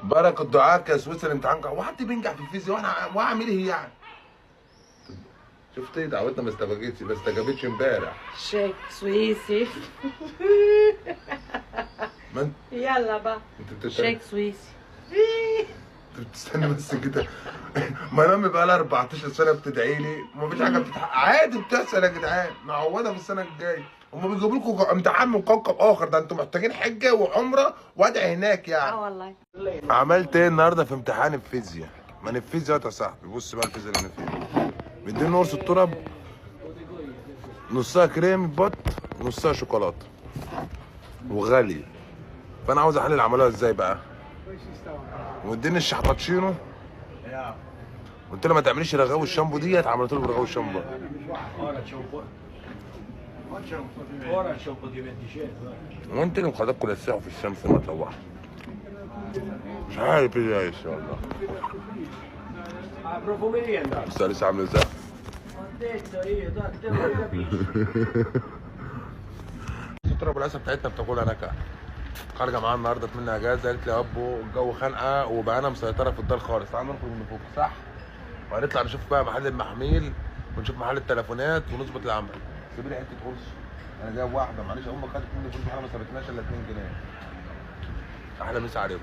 بركة دعاك يا سويسرا الامتحان هو حد بينجح في الفيزياء واعمل ايه يعني؟ شفت ايه دعوتنا ما استجابتش امبارح. شيك سويسي. ما انت يلا بقى. شيك سويسي. بتستني بس كده. منامي بقى لها 14 سنه بتدعي لي ومفيش حاجه بتتحقق، عادي بتحصل يا جدعان، معوضه في السنه الجايه. هما بيجيبوا لكم امتحان من كوكب اخر، ده انتوا محتاجين حجه وعمره وادعي هناك يعني. والله. عملت ايه النهارده في امتحان الفيزياء؟ ما انا الفيزياء يا صاحبي، بص بقى الفيزياء اللي انا فيها. مديني قرص التراب، نصها كريم بط ونصها شوكولاته وغالي. فانا عاوز احلل عملوها ازاي بقى. ومديني الشحباتشينو، قلت له ما تعمليش رغاوي الشامبو ديت، عملت له رغاوي الشامبو. وانت اللي مخليك كل الساعه في الشمس ما تروح. مش عارف ايه يا شاء الله. بص لسه عامل ازاي. السترة بالاسف بتاعتنا بتاكلها نكهه. خارجه معاها النهارده منها اجازه، قالت لي يا ابو الجو خانقه وبقى مسيطره في الدار خالص، تعال نخرج من فوق صح؟ وهنطلع نشوف بقى محل المحاميل ونشوف محل التليفونات ونظبط العمل. سيبي لي حته قرص، انا جايب واحده معلش، امك خدت مني فلوس واحنا ما سابتناش الا 2 جنيه. احلى مسا عليكم.